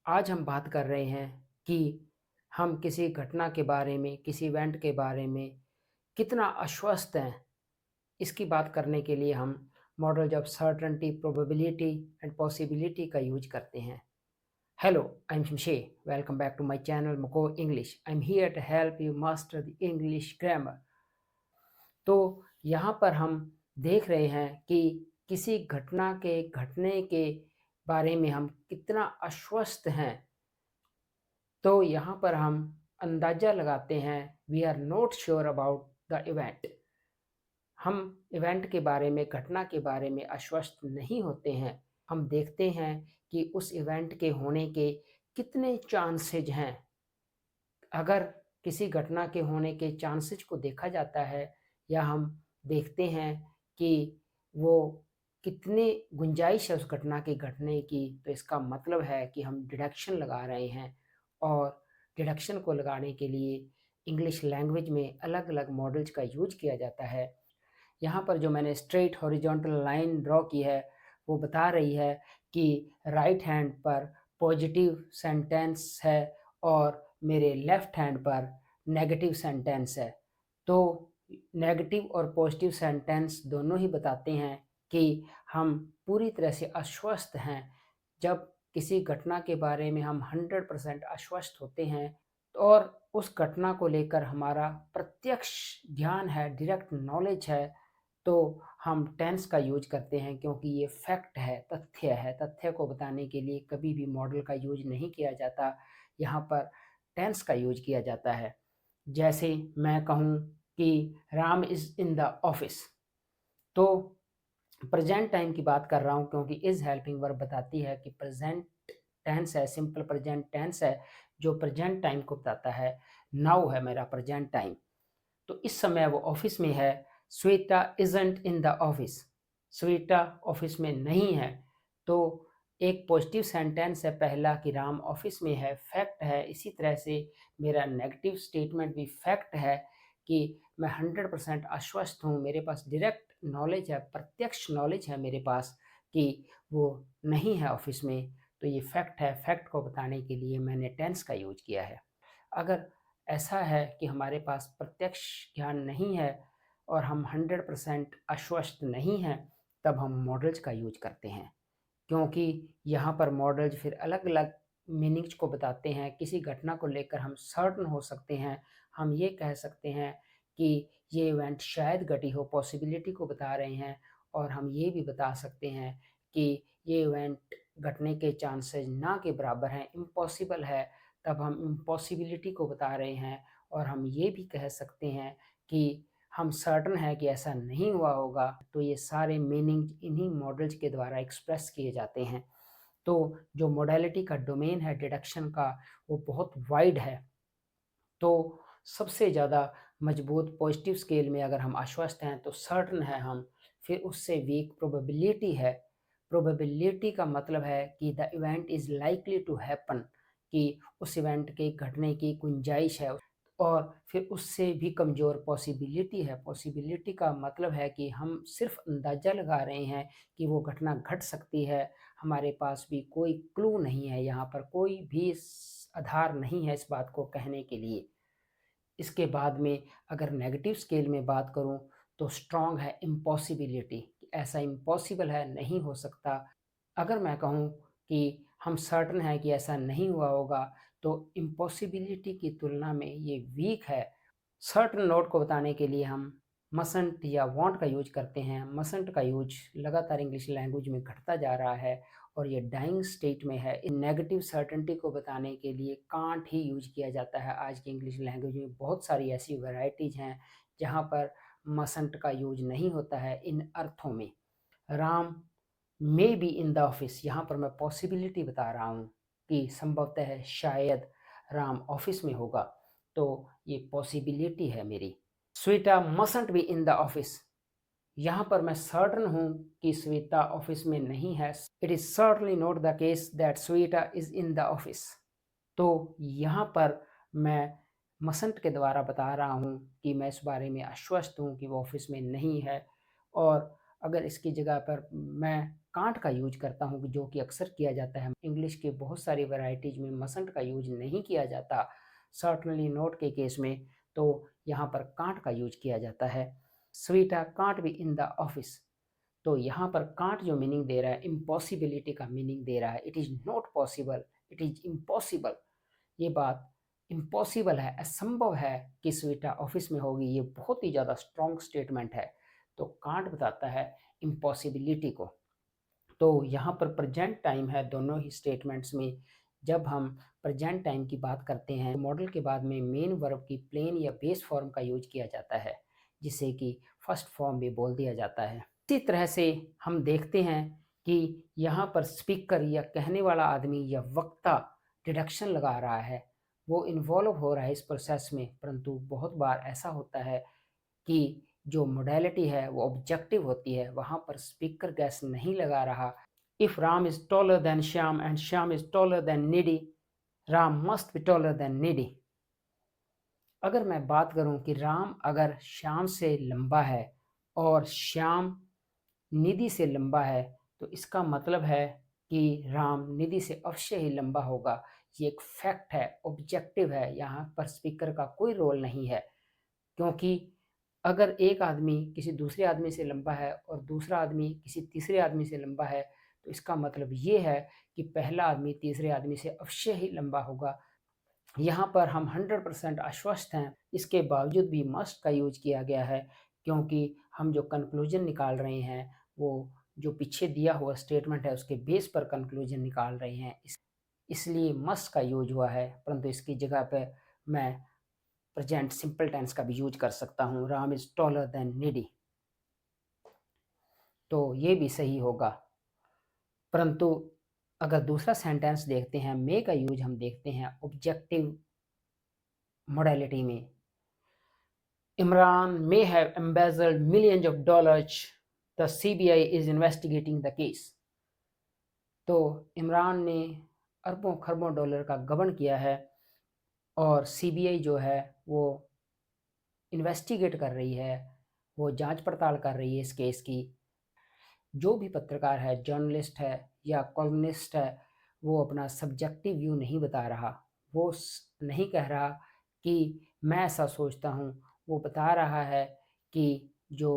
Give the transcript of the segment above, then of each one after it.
आज हम बात कर रहे हैं कि हम किसी घटना के बारे में, किसी इवेंट के बारे में कितना आश्वस्त हैं। इसकी बात करने के लिए हम models of certainty, probability and possibility का यूज करते हैं। Hello, I am Shamshe. Welcome back to my channel मको English. I am here to help you master the English grammar. तो यहाँ पर हम देख रहे हैं कि किसी घटना के घटने के बारे में हम कितना आश्वस्त हैं। तो यहाँ पर हम अंदाज़ा लगाते हैं, we are not sure about the event. हम इवेंट के बारे में, घटना के बारे में आश्वस्त नहीं होते हैं। हम देखते हैं कि उस इवेंट के होने के कितने चांसेज हैं। अगर किसी घटना के होने के चांसेज को देखा जाता है या हम देखते हैं कि वो कितनी गुंजाइश है उस घटना के घटने की, तो इसका मतलब है कि हम डिडक्शन लगा रहे हैं। और डिडक्शन को लगाने के लिए इंग्लिश लैंग्वेज में अलग अलग मॉडल्स का यूज किया जाता है। यहाँ पर जो मैंने स्ट्रेट हॉरिजॉन्टल लाइन ड्रॉ की है वो बता रही है कि राइट हैंड पर पॉजिटिव सेंटेंस है और मेरे लेफ्ट हैंड पर नेगेटिव सेंटेंस है। तो नेगेटिव और पॉजिटिव सेंटेंस दोनों ही बताते हैं कि हम पूरी तरह से आश्वस्त हैं। जब किसी घटना के बारे में हम 100% आश्वस्त होते हैं और उस घटना को लेकर हमारा प्रत्यक्ष ध्यान है, डायरेक्ट नॉलेज है, तो हम टेंस का यूज करते हैं क्योंकि ये फैक्ट है, तथ्य है। तथ्य को बताने के लिए कभी भी मॉडल का यूज नहीं किया जाता, यहाँ पर टेंस का यूज किया जाता है। जैसे मैं कहूँ कि Ram is in the office, तो प्रेजेंट टाइम की बात कर रहा हूँ क्योंकि इज़ हेल्पिंग वर्ब बताती है कि प्रेजेंट टेंस है, सिंपल प्रेजेंट टेंस है जो प्रेजेंट टाइम को बताता है। नाउ है मेरा प्रेजेंट टाइम, तो इस समय वो ऑफिस में है। Shweta isn't in the office, Shweta office में नहीं है। तो एक पॉजिटिव सेंटेंस है पहला कि राम ऑफिस में है, फैक्ट है। इसी तरह से मेरा नेगेटिव स्टेटमेंट भी फैक्ट है कि मैं 100% आश्वस्त हूँ, मेरे पास डायरेक्ट नॉलेज है, प्रत्यक्ष नॉलेज है मेरे पास कि वो नहीं है ऑफिस में। तो ये फैक्ट है। फैक्ट को बताने के लिए मैंने टेंस का यूज किया है। अगर ऐसा है कि हमारे पास प्रत्यक्ष ज्ञान नहीं है और हम 100% आश्वस्त नहीं हैं, तब हम मॉडल्स का यूज करते हैं क्योंकि यहाँ पर मॉडल्स फिर अलग अलग मीनिंग्स को बताते हैं। किसी घटना को लेकर हम सर्टन हो सकते हैं। हम ये कह सकते हैं कि ये इवेंट शायद घटी हो, पॉसिबिलिटी को बता रहे हैं। और हम ये भी बता सकते हैं कि ये इवेंट घटने के चांसेस ना के बराबर हैं, इम्पॉसिबल है, तब हम इम्पॉसिबिलिटी को बता रहे हैं। और हम ये भी कह सकते हैं कि हम सर्टन हैं कि ऐसा नहीं हुआ होगा। तो ये सारे मीनिंग इन्हीं मॉडल्स के द्वारा एक्सप्रेस किए जाते हैं। तो जो मोडालिटी का डोमेन है डिडक्शन का, वो बहुत वाइड है। तो सबसे ज़्यादा मजबूत पॉजिटिव स्केल में अगर हम आश्वस्त हैं तो सर्टन है हम। फिर उससे वीक प्रोबेबिलिटी है। प्रोबेबिलिटी का मतलब है कि the event is likely to happen, कि उस इवेंट के घटने की गुंजाइश है। और फिर उससे भी कमज़ोर पॉसिबिलिटी है। पॉसिबिलिटी का मतलब है कि हम सिर्फ अंदाज़ा लगा रहे हैं कि वो घटना घट सकती है। हमारे पास भी कोई क्लू नहीं है, यहाँ पर कोई भी आधार नहीं है इस बात को कहने के लिए। इसके बाद में अगर नेगेटिव स्केल में बात करूं तो स्ट्रॉन्ग है इम्पॉसिबिलिटी, ऐसा इम्पॉसिबल है, नहीं हो सकता। अगर मैं कहूं कि हम सर्टन है कि ऐसा नहीं हुआ होगा, तो इम्पॉसिबिलिटी की तुलना में ये वीक है। सर्टन नोट को बताने के लिए हम मसंट या वांट का यूज करते हैं। मसंट का यूज लगातार इंग्लिश लैंग्वेज में घटता जा रहा है और ये डाइंग स्टेट में है। इन नेगेटिव सर्टेनिटी को बताने के लिए कांट ही यूज किया जाता है। आज की इंग्लिश लैंग्वेज में बहुत सारी ऐसी वैरायटीज हैं जहाँ पर मसंट का यूज नहीं होता है इन अर्थों में। Ram may be in the office, यहाँ पर मैं पॉसिबिलिटी बता रहा हूँ कि संभवतः है, शायद राम ऑफिस में होगा। तो ये पॉसिबिलिटी है मेरी। Shweta mustn't be in the office, यहाँ पर मैं सर्टन हूँ कि श्वेता ऑफिस में नहीं है। It is certainly not the case that Shweta is in the office. तो यहाँ पर मैं मसंट के द्वारा बता रहा हूँ कि मैं इस बारे में आश्वस्त हूँ कि वो ऑफिस में नहीं है। और अगर इसकी जगह पर मैं कांट का यूज करता हूँ, जो कि अक्सर किया जाता है। इंग्लिश के बहुत सारी वैरायटीज में मसंट का यूज नहीं किया जाता, सर्टनली नोट के केस में तो यहाँ पर कांट का यूज किया जाता है। Sweta can't be in the office, तो यहाँ पर कांट जो मीनिंग दे रहा है, इम्पॉसिबिलिटी का मीनिंग दे रहा है। It is not possible, it is impossible. ये बात इम्पॉसिबल है, असंभव है कि स्वीटा ऑफिस में होगी। ये बहुत ही ज़्यादा स्ट्रॉन्ग स्टेटमेंट है। तो कांट बताता है इम्पॉसिबिलिटी को। तो यहाँ पर प्रेजेंट टाइम है दोनों ही स्टेटमेंट्स में। जब हम प्रेजेंट टाइम की बात करते हैं, मॉडल के बाद में मेन वर्ब की प्लेन या बेस फॉर्म का यूज किया जाता है, जिसे कि फर्स्ट फॉर्म भी बोल दिया जाता है। इसी तरह से हम देखते हैं कि यहाँ पर स्पीकर या कहने वाला आदमी या वक्ता डिडक्शन लगा रहा है, वो इन्वॉल्व हो रहा है इस प्रोसेस में। परंतु बहुत बार ऐसा होता है कि जो मोडेलिटी है वो ऑब्जेक्टिव होती है, वहाँ पर स्पीकर गैस नहीं लगा रहा। If Ram is taller than Shyam and Shyam is taller than Nidhi, Ram must be taller than Nidhi. अगर मैं बात करूं कि राम अगर श्याम से लंबा है और श्याम निधि से लंबा है, तो इसका मतलब है कि राम निधि से अवश्य ही लंबा होगा। ये एक फैक्ट है, ऑब्जेक्टिव है, यहाँ पर स्पीकर का कोई रोल नहीं है। क्योंकि अगर एक आदमी किसी दूसरे आदमी से लंबा है और दूसरा आदमी किसी तीसरे आदमी से लंबा है, तो इसका मतलब ये है कि पहला आदमी तीसरे आदमी से अवश्य ही लंबा होगा। यहाँ पर हम 100% आश्वस्त हैं, इसके बावजूद भी मस्ट का यूज किया गया है, क्योंकि हम जो कंक्लूजन निकाल रहे हैं वो जो पीछे दिया हुआ स्टेटमेंट है उसके बेस पर कंक्लूजन निकाल रहे हैं, इसलिए मस्ट का यूज हुआ है। परंतु इसकी जगह पे मैं प्रेजेंट सिंपल टेंस का भी यूज कर सकता हूँ, राम इज टॉलर देन निधि, तो ये भी सही होगा। परंतु अगर दूसरा सेंटेंस देखते हैं, मे का यूज हम देखते हैं ऑब्जेक्टिव मोडेलिटी में। Imran may have embezzled millions of dollars. The CBI is investigating the case. तो इमरान ने अरबों खरबों डॉलर का गबन किया है और सीबीआई जो है वो इन्वेस्टिगेट कर रही है, वो जांच पड़ताल कर रही है इस केस की। जो भी पत्रकार है, जर्नलिस्ट है या कॉलमनिस्ट है, वो अपना सब्जेक्टिव व्यू नहीं बता रहा। वो नहीं कह रहा कि मैं ऐसा सोचता हूँ, वो बता रहा है कि जो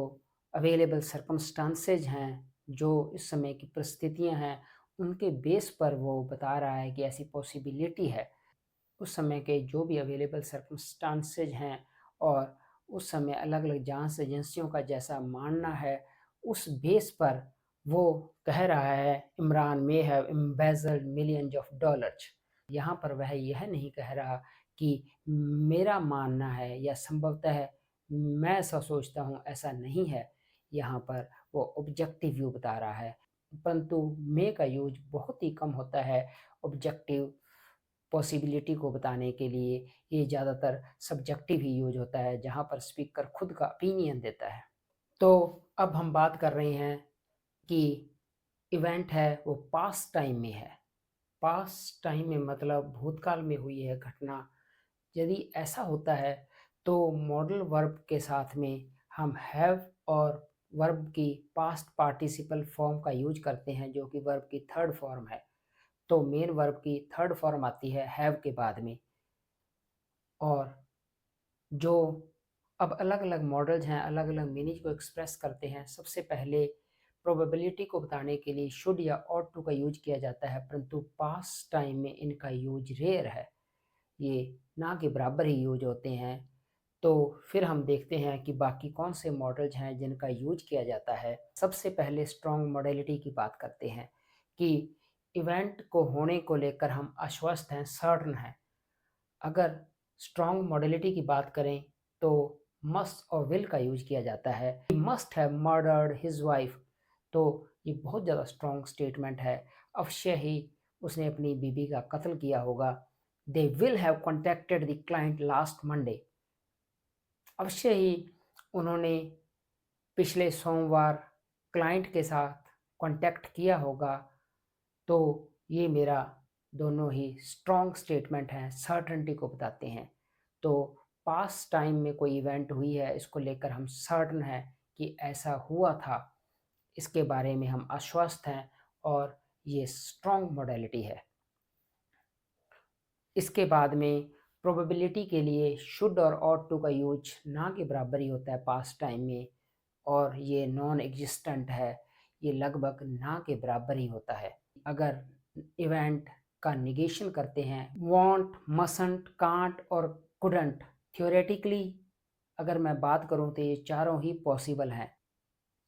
अवेलेबल सर्कमस्टांसेज हैं, जो इस समय की परिस्थितियाँ हैं, उनके बेस पर वो बता रहा है कि ऐसी पॉसिबिलिटी है। उस समय के जो भी अवेलेबल सर्कमस्टांसेज हैं और उस समय अलग अलग जांच एजेंसियों का जैसा मानना है, उस बेस पर वो कह रहा है Imran may have embezzled millions of dollars. यहाँ पर वह यह नहीं कह रहा कि मेरा मानना है या संभवतः मैं ऐसा सोचता हूँ, ऐसा नहीं है। यहाँ पर वो ऑब्जेक्टिव व्यू बता रहा है। परंतु मे का यूज बहुत ही कम होता है ऑब्जेक्टिव पॉसिबिलिटी को बताने के लिए। ये ज़्यादातर सब्जेक्टिव ही यूज होता है, जहाँ पर स्पीकर खुद का ओपिनियन देता है। तो अब हम बात कर रहे हैं कि इवेंट है वो पास्ट टाइम में है। पास्ट टाइम में मतलब भूतकाल में हुई है घटना। यदि ऐसा होता है तो मॉडल वर्ब के साथ में हम हैव और वर्ब की पास्ट पार्टिसिपल फॉर्म का यूज करते हैं, जो कि वर्ब की थर्ड फॉर्म है। तो मेन वर्ब की थर्ड फॉर्म आती है हैव के बाद में। और जो अब अलग अलग मॉडल्स हैं, अलग अलग मीनिंग को एक्सप्रेस करते हैं। सबसे पहले प्रोबेबिलिटी को बताने के लिए शुड या ऑट टू का यूज किया जाता है, परंतु पास्ट टाइम में इनका यूज रेयर है, ये ना के बराबर ही यूज होते हैं। तो फिर हम देखते हैं कि बाकी कौन से मॉडल्स हैं जिनका यूज किया जाता है। सबसे पहले स्ट्रॉन्ग मॉडलिटी की बात करते हैं कि इवेंट को होने को लेकर हम आश्वस्त हैं, सर्टन हैं। अगर स्ट्रॉन्ग मॉडलिटी की बात करें तो मस्ट और विल का यूज किया जाता है। Must have murdered his wife, तो ये बहुत ज़्यादा स्ट्रॉन्ग स्टेटमेंट है, अवश्य ही उसने अपनी बीबी का कत्ल किया होगा। They will have contacted the client last Monday, अवश्य ही उन्होंने पिछले सोमवार क्लाइंट के साथ कांटेक्ट किया होगा। तो ये मेरा दोनों ही स्ट्रॉन्ग स्टेटमेंट हैं, सर्टेनिटी को बताते हैं। तो पास्ट टाइम में कोई इवेंट हुई है, इसको लेकर हम सर्टन हैं कि ऐसा हुआ था। इसके बारे में हम आश्वस्त हैं और ये स्ट्रॉन्ग मॉडलिटी है। इसके बाद में प्रोबेबिलिटी के लिए शुड और ought टू का यूज ना के बराबर ही होता है पास्ट टाइम में, और ये नॉन एग्जिस्टेंट है, ये लगभग ना के बराबर ही होता है। अगर इवेंट का निगेशन करते हैं, वांट, मसंट, कांट और कुडंट, थियोरेटिकली अगर मैं बात करूं तो ये चारों ही पॉसिबल हैं,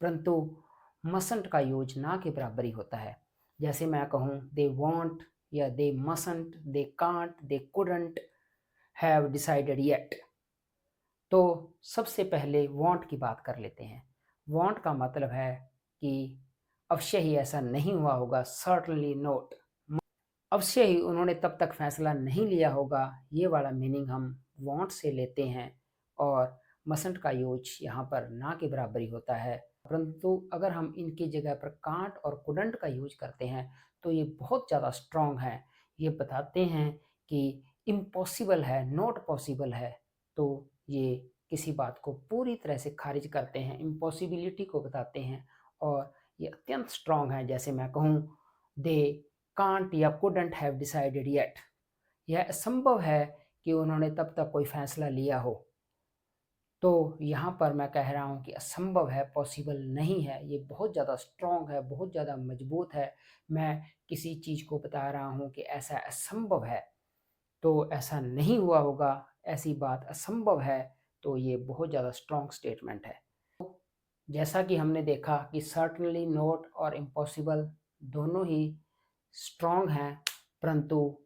परंतु मसंट का यूज ना के बराबर ही होता है। जैसे मैं कहूँ दे वांट या they mustn't, they can't, they couldn't have decided yet. तो सबसे पहले वांट की बात कर लेते हैं। वांट का मतलब है कि अवश्य ही ऐसा नहीं हुआ होगा, सर्टनली नोट, अवश्य ही उन्होंने तब तक फैसला नहीं लिया होगा, ये वाला मीनिंग हम वांट से लेते हैं, और मसंट का यूज यहाँ पर ना के बराबर ही होता है। परंतु अगर हम इनकी जगह पर कांट और कुडंट का यूज करते हैं तो ये बहुत ज़्यादा स्ट्रॉन्ग है, ये बताते हैं कि इम्पॉसिबल है, नॉट पॉसिबल है। तो ये किसी बात को पूरी तरह से खारिज करते हैं, इम्पॉसिबिलिटी को बताते हैं, और ये अत्यंत स्ट्रॉन्ग है। जैसे मैं कहूँ दे कांट या कुडंट हैव डिसाइडेड येट, यह असंभव है कि उन्होंने तब तक कोई फैसला लिया हो। तो यहाँ पर मैं कह रहा हूँ कि असंभव है, पॉसिबल नहीं है। ये बहुत ज़्यादा स्ट्रॉन्ग है, बहुत ज़्यादा मजबूत है। मैं किसी चीज़ को बता रहा हूँ कि ऐसा असंभव है, तो ऐसा नहीं हुआ होगा, ऐसी बात असंभव है, तो ये बहुत ज़्यादा स्ट्रॉन्ग स्टेटमेंट है। जैसा कि हमने देखा कि सर्टनली, नोट और इम्पॉसिबल दोनों ही स्ट्रॉन्ग हैं, परंतु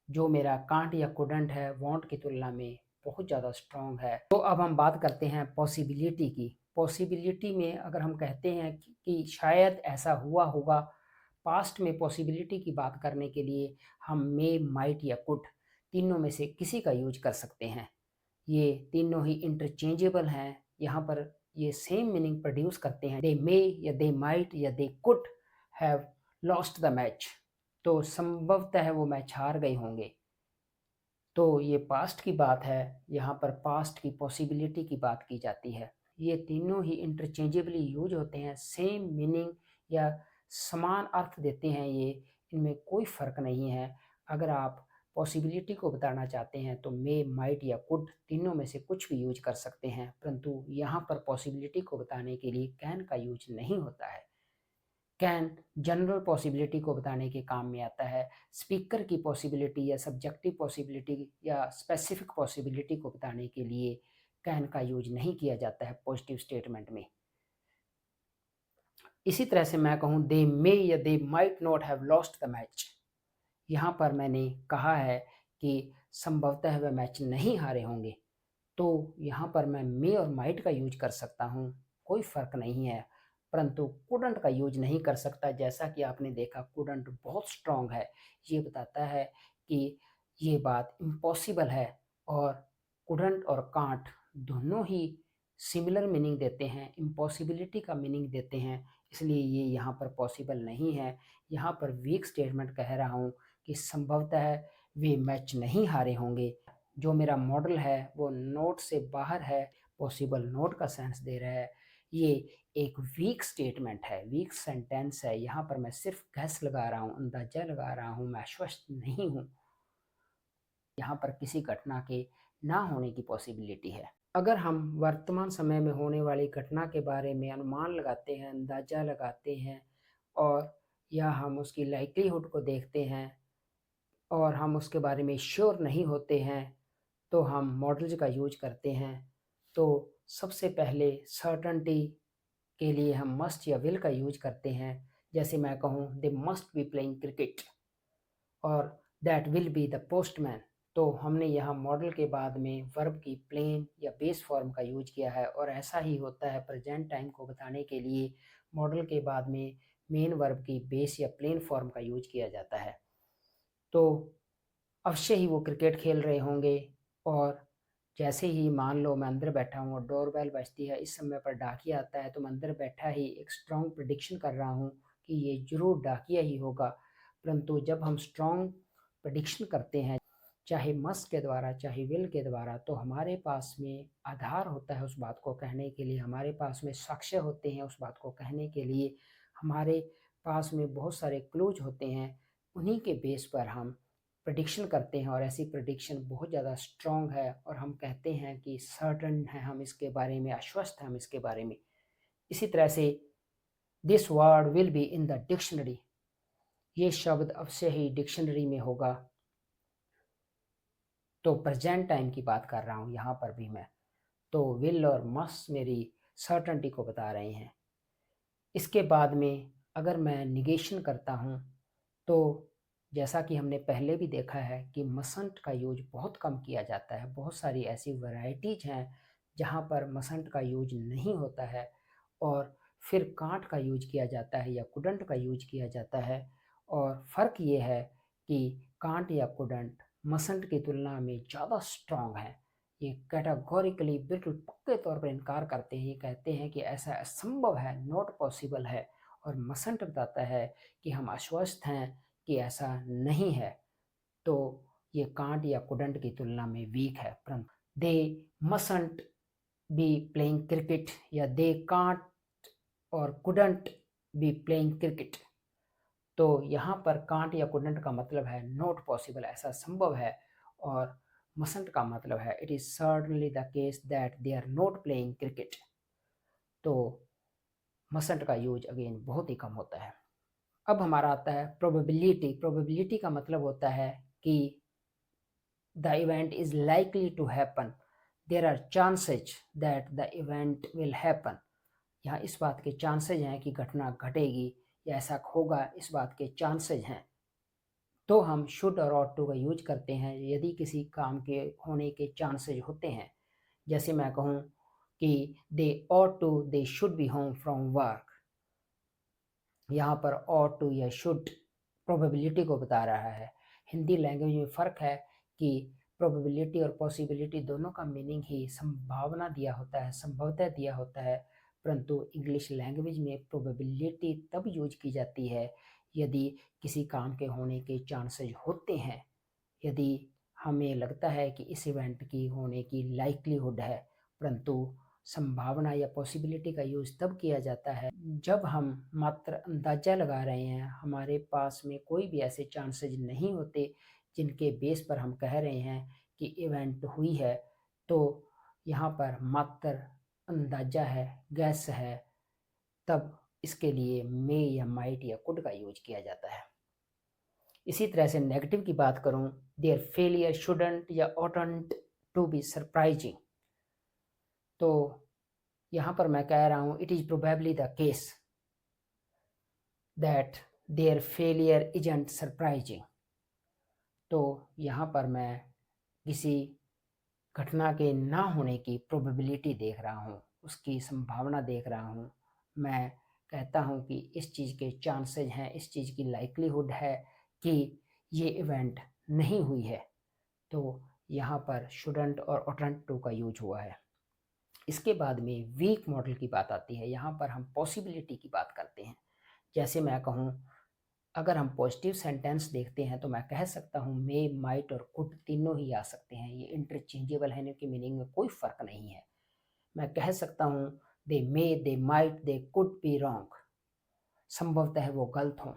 जो मेरा कांट या कुडंट है वांट की तुलना में बहुत ज़्यादा स्ट्रॉन्ग है। तो अब हम बात करते हैं पॉसिबिलिटी की। पॉसिबिलिटी में अगर हम कहते हैं कि शायद ऐसा हुआ होगा, पास्ट में पॉसिबिलिटी की बात करने के लिए हम मे, माइट या कुड तीनों में से किसी का यूज कर सकते हैं। ये तीनों ही इंटरचेंजेबल हैं, यहाँ पर ये सेम मीनिंग प्रोड्यूस करते हैं। दे मे या दे माइट या they could have lost the match, तो संभवतः वो मैच हार गए होंगे। तो ये पास्ट की बात है, यहाँ पर पास्ट की पॉसिबिलिटी की बात की जाती है। ये तीनों ही इंटरचेंजेबली यूज होते हैं, सेम मीनिंग या समान अर्थ देते हैं ये, इनमें कोई फ़र्क नहीं है। अगर आप पॉसिबिलिटी को बताना चाहते हैं तो मे, माइट या कुड तीनों में से कुछ भी यूज कर सकते हैं, परंतु यहाँ पर पॉसिबिलिटी को बताने के लिए कैन का यूज नहीं होता है। कैन जनरल पॉसिबिलिटी को बताने के काम में आता है। स्पीकर की पॉसिबिलिटी या सब्जेक्टिव पॉसिबिलिटी या स्पेसिफिक पॉसिबिलिटी को बताने के लिए कैन का यूज नहीं किया जाता है पॉजिटिव स्टेटमेंट में। इसी तरह से मैं कहूँ दे मे या they might not have lost the match, यहाँ पर मैंने कहा है कि संभवतः वह मैच नहीं हारे होंगे, तो यहाँ पर मैं मे और माइट का यूज कर सकता हूँ, कोई फ़र्क नहीं है, परंतु कुडंट का यूज नहीं कर सकता। जैसा कि आपने देखा कुडंट बहुत स्ट्रॉन्ग है, ये बताता है कि ये बात इम्पॉसिबल है, और कुडंट और कांट दोनों ही सिमिलर मीनिंग देते हैं, इम्पॉसिबिलिटी का मीनिंग देते हैं, इसलिए ये यहाँ पर पॉसिबल नहीं है। यहाँ पर वीक स्टेटमेंट कह रहा हूँ कि संभवतः वे मैच नहीं हारे होंगे। जो मेरा मॉडल है वो नोट से बाहर है, पॉसिबल नोट का सेंस दे रहा है। ये एक वीक स्टेटमेंट है, वीक सेंटेंस है। यहाँ पर मैं सिर्फ गैस लगा रहा हूँ, अंदाजा लगा रहा हूँ, मैं आश्वस्त नहीं हूँ। यहाँ पर किसी घटना के ना होने की पॉसिबिलिटी है। अगर हम वर्तमान समय में होने वाली घटना के बारे में अनुमान लगाते हैं, अंदाजा लगाते हैं, और या हम उसकी लाइक्लीहुड को देखते हैं और हम उसके बारे में श्योर नहीं होते हैं, तो हम मॉडल्स का यूज करते हैं। तो सबसे पहले सर्टेनिटी के लिए हम मस्ट या विल का यूज करते हैं। जैसे मैं कहूँ they must be playing cricket और that will be the postman, तो हमने यहाँ मॉडल के बाद में वर्ब की प्लेन या बेस फॉर्म का यूज किया है, और ऐसा ही होता है प्रेजेंट टाइम को बताने के लिए मॉडल के बाद में मेन वर्ब की बेस या प्लेन फॉर्म का यूज किया जाता है। तो अवश्य ही वो क्रिकेट खेल रहे होंगे, और जैसे ही मान लो मैं अंदर बैठा हूँ और डोरबेल बजती है, इस समय पर डाकिया आता है, तो मैं अंदर बैठा ही एक स्ट्रॉन्ग प्रेडिक्शन कर रहा हूँ कि ये ज़रूर डाकिया ही होगा। परंतु जब हम स्ट्रॉन्ग प्रेडिक्शन करते हैं, चाहे मस्ट के द्वारा चाहे विल के द्वारा, तो हमारे पास में आधार होता है उस बात को कहने के लिए, हमारे पास में साक्ष्य होते हैं उस बात को कहने के लिए, हमारे पास में बहुत सारे क्लूज होते हैं, उन्हीं के बेस पर हम प्रेडिक्शन करते हैं और ऐसी प्रेडिक्शन बहुत ज़्यादा स्ट्रॉन्ग है और हम कहते हैं कि सर्टन है हम इसके बारे में, आश्वस्त हैं हम इसके बारे में। इसी तरह से this word will be in the dictionary, ये शब्द अवश्य ही डिक्शनरी में होगा। तो प्रेजेंट टाइम की बात कर रहा हूँ यहाँ पर भी मैं, तो विल और मस्ट मेरी सर्टनटी को बता रहे हैं। इसके बाद में अगर मैं निगेशन करता हूँ तो जैसा कि हमने पहले भी देखा है कि मसंट का यूज बहुत कम किया जाता है, बहुत सारी ऐसी वैरायटीज हैं जहाँ पर मसंट का यूज नहीं होता है और फिर कांट का यूज किया जाता है या कुडंट का यूज किया जाता है। और फ़र्क ये है कि कांट या कुडंट मसंट की तुलना में ज़्यादा स्ट्रॉन्ग है। ये कैटेगोरिकली बिल्कुल पक्के तौर पर इनकार करते हैं, ये कहते हैं कि ऐसा असंभव है, नॉट पॉसिबल है। और मसंट बताता है कि हम आश्वस्त हैं कि ऐसा नहीं है। तो ये कांट या कुडंट की तुलना में वीक है। परंतु दे मसंट बी प्लेइंग क्रिकेट या दे कांट और कुडंट बी प्लेइंग क्रिकेट, तो यहाँ पर कांट या कुडंट का मतलब है नॉट पॉसिबल, ऐसा संभव है, और मसंट का मतलब है it is certainly the case that they are not playing cricket. तो मसंट का यूज अगेन बहुत ही कम होता है। अब हमारा आता है प्रोबेबिलिटी। प्रोबेबिलिटी का मतलब होता है कि the event is likely to happen, there are chances that the event will happen. यहाँ इस बात के चांसेज हैं कि घटना घटेगी या ऐसा होगा, इस बात के चांसेज हैं। तो हम शुड और ऑट टू का यूज करते हैं यदि किसी काम के होने के चांसेज होते हैं। जैसे मैं कहूँ कि they ought to, they should be home from work, यहाँ पर ऑट टू या शुड प्रोबेबिलिटी को बता रहा है। हिंदी लैंग्वेज में फ़र्क है कि प्रोबेबिलिटी और पॉसिबिलिटी दोनों का मीनिंग ही संभावना दिया होता है, संभवतः दिया होता है, परंतु इंग्लिश लैंग्वेज में प्रोबेबिलिटी तब यूज की जाती है यदि किसी काम के होने के चांसेज होते हैं, यदि हमें लगता है कि इस इवेंट की होने की लाइक्लीहुड है। परंतु संभावना या पॉसिबिलिटी का यूज़ तब किया जाता है जब हम मात्र अंदाज़ा लगा रहे हैं, हमारे पास में कोई भी ऐसे चांसेज नहीं होते जिनके बेस पर हम कह रहे हैं कि इवेंट हुई है। तो यहाँ पर मात्र अंदाज़ा है, गैस है, तब इसके लिए मे या माइट या कुड का यूज किया जाता है। इसी तरह से नेगेटिव की बात करूं, देयर फेलियर शुडंट या ऑटंट टू बी सरप्राइजिंग, तो यहाँ पर मैं कह रहा हूँ it is probably the case that their failure isn't surprising. तो यहाँ पर मैं किसी घटना के ना होने की प्रोबेबिलिटी देख रहा हूँ, उसकी संभावना देख रहा हूँ। मैं कहता हूँ कि इस चीज़ के चांसेज हैं, इस चीज़ की लाइक्लीहुड है कि ये इवेंट नहीं हुई है। तो यहाँ पर शुडंट और ऑटंट टू का यूज हुआ है। इसके बाद में वीक मॉडल की बात आती है। यहाँ पर हम पॉसिबिलिटी की बात करते हैं। जैसे मैं कहूँ, अगर हम पॉजिटिव सेंटेंस देखते हैं तो मैं कह सकता हूँ मे, माइट और कुड तीनों ही आ सकते हैं, ये इंटरचेंजेबल है, इनके मीनिंग में कोई फ़र्क नहीं है। मैं कह सकता हूँ they may, they might, they could be wrong, संभवतः वो गलत हों।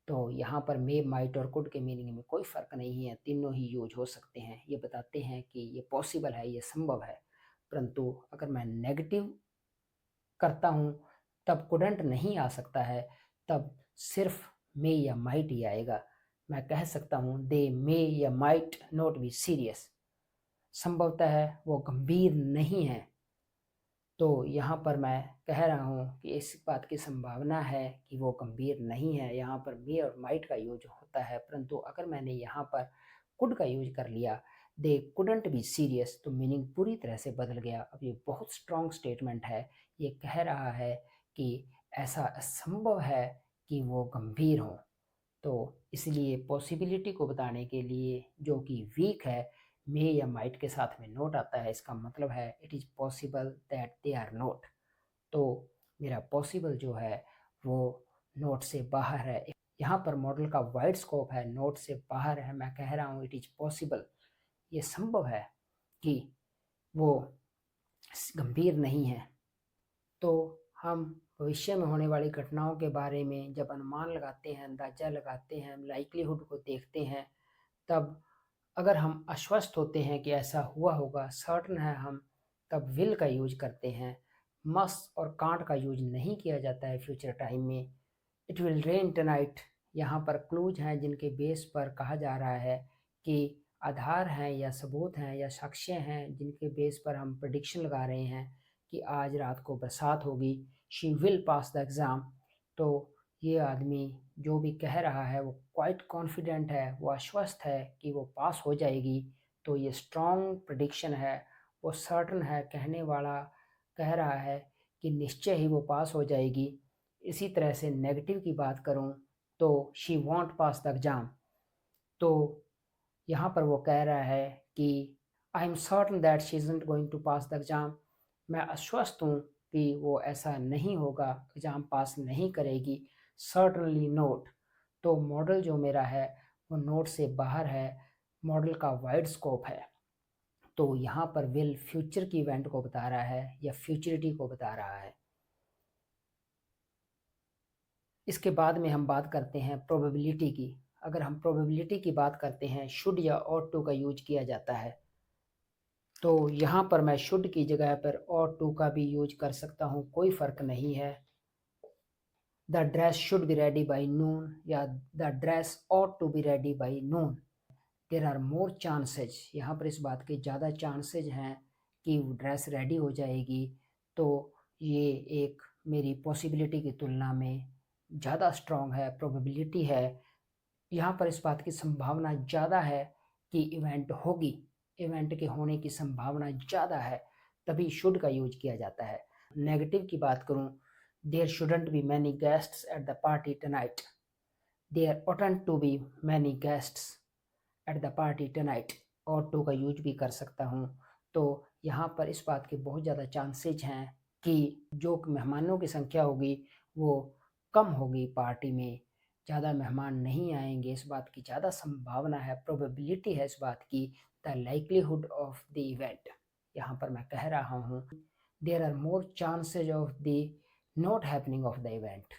तो यहाँ पर मे, माइट और कुड के मीनिंग में कोई फ़र्क नहीं है, तीनों ही यूज हो सकते हैं। ये बताते हैं कि ये पॉसिबल है, ये संभव है। परंतु अगर मैं नेगेटिव करता हूँ तब कुडंट नहीं आ सकता है, तब सिर्फ मे या माइट ही आएगा। मैं कह सकता हूँ दे मे या माइट नॉट बी सीरियस, संभवतः है वो गंभीर नहीं है। तो यहाँ पर मैं कह रहा हूँ कि इस बात की संभावना है कि वो गंभीर नहीं है, यहाँ पर मे और माइट का यूज होता है। परंतु अगर मैंने यहाँ पर कुड का यूज कर लिया, दे कुडंट बी सीरियस, तो मीनिंग पूरी तरह से बदल गया। अब ये बहुत स्ट्रॉन्ग स्टेटमेंट है, ये कह रहा है कि ऐसा असंभव है कि वो गंभीर हो। तो इसलिए पॉसिबिलिटी को बताने के लिए जो कि वीक है, मे या माइट के साथ में नोट आता है, इसका मतलब है it is possible that they are not. तो मेरा पॉसिबल जो है वो नोट से बाहर है। यहाँ पर मॉडल का वाइड स्कोप है, नोट से बाहर है। मैं कह रहा हूँ इट इज़ पॉसिबल, ये संभव है कि वो गंभीर नहीं है। तो हम भविष्य में होने वाली घटनाओं के बारे में जब अनुमान लगाते हैं, अंदाज़ा लगाते हैं, लाइक्लीहुड को देखते हैं, तब अगर हम आश्वस्त होते हैं कि ऐसा हुआ होगा, सर्टेन है हम, तब विल का यूज करते हैं। मस्ट और कांट का यूज नहीं किया जाता है फ्यूचर टाइम में। इट विल रेन टनाइट, यहाँ पर क्लूज हैं जिनके बेस पर कहा जा रहा है कि आधार हैं या सबूत हैं या साक्ष्य हैं जिनके बेस पर हम प्रेडिक्शन लगा रहे हैं कि आज रात को बरसात होगी। She will pass the exam. तो ये आदमी जो भी कह रहा है वो क्वाइट कॉन्फिडेंट है, वो आश्वस्त है कि वो पास हो जाएगी। तो ये स्ट्रॉन्ग प्रेडिक्शन है, वो सर्टन है, कहने वाला कह रहा है कि निश्चय ही वो पास हो जाएगी। इसी तरह से नेगेटिव की बात करूं तो she won't pass the exam. तो यहाँ पर वो कह रहा है कि I am certain that she isn't going to pass the exam. मैं आश्वस्त हूँ कि वो ऐसा नहीं होगा, एग्ज़ाम पास नहीं करेगी। सर्टनली नोट, तो मॉडल जो मेरा है वो नोट से बाहर है, मॉडल का वाइड स्कोप है। तो यहाँ पर विल फ्यूचर की इवेंट को बता रहा है या फ्यूचरिटी को बता रहा है। इसके बाद में हम बात करते हैं प्रोबेबिलिटी की। अगर हम प्रोबेबिलिटी की बात करते हैं, शुड या ought to का यूज किया जाता है। तो यहाँ पर मैं शुड की जगह पर ought to का भी यूज कर सकता हूँ, कोई फ़र्क नहीं है। The dress should be ready by noon या the dress ought to be ready by noon. There are more chances, यहाँ पर इस बात के ज़्यादा चांसेज हैं कि ड्रेस रेडी हो जाएगी। तो ये एक मेरी पॉसिबिलिटी की तुलना में ज़्यादा स्ट्रॉन्ग है, प्रोबेबिलिटी है। यहाँ पर इस बात की संभावना ज़्यादा है कि इवेंट होगी, इवेंट के होने की संभावना ज़्यादा है, तभी शुड का यूज किया जाता है। नेगेटिव की बात करूँ, there shouldn't be many guests at the party tonight, there oughtn't to be many guests at the party tonight, और टू का यूज भी कर सकता हूँ। तो यहाँ पर इस बात के बहुत ज़्यादा चांसेज हैं कि जो मेहमानों की संख्या होगी वो कम होगी, पार्टी में ज़्यादा मेहमान नहीं आएंगे, इस बात की ज़्यादा संभावना है, प्रोबेबिलिटी है इस बात की। The likelihood of the event, यहाँ पर मैं कह रहा हूँ there are more chances of the not happening of the event.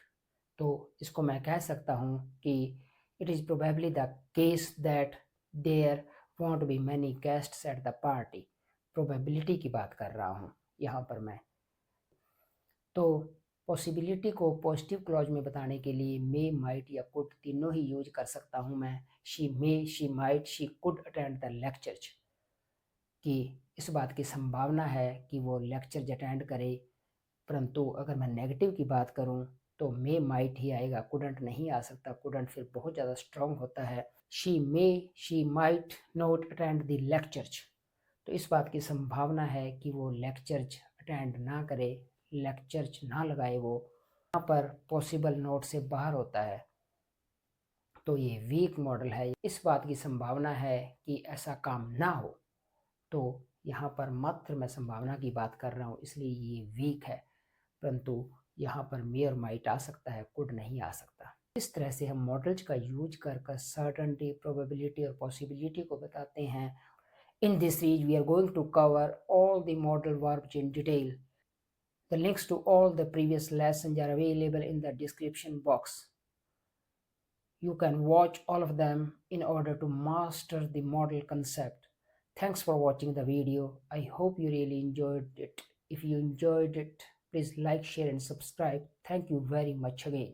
तो इसको मैं कह सकता हूँ कि it is probably the case that there won't be many guests at the party. Probability की बात कर रहा हूँ यहाँ पर मैं। तो पॉसिबिलिटी को पॉजिटिव क्लॉज में बताने के लिए मे, माइट या कुड तीनों ही यूज कर सकता हूँ मैं। She may, she might, she could attend the lecture, कि इस बात की संभावना है कि वो लेक्चर अटेंड करे। परंतु अगर मैं नेगेटिव की बात करूं तो मे, माइट ही आएगा, कुडंट नहीं आ सकता, कुडंट फिर बहुत ज़्यादा स्ट्रॉन्ग होता है। She may, she might not attend the lectures, तो इस बात की संभावना है कि वो लेक्चर्स अटेंड ना करे, लेक्चर्स ना लगाए वो। यहाँ पर पॉसिबल नोट से बाहर होता है, तो ये वीक मॉडल है। इस बात की संभावना है कि ऐसा काम ना हो। तो यहाँ पर मात्र मैं संभावना की बात कर रहा हूँ, इसलिए ये वीक है। परंतु यहाँ पर मे और माइट आ सकता है, कुड नहीं आ सकता। इस तरह से हम मॉडल्स का यूज कर सर्टेनिटी, प्रोबेबिलिटी और पॉसिबिलिटी को बताते हैं। In this series, we are going to cover all the model verbs in detail. The links to all the previous lessons are available in the description box. You can watch all of them in order to master the model concept. Thanks for watching the video. I hope you really enjoyed it. If you enjoyed it, please like, share and subscribe. Thank you very much again.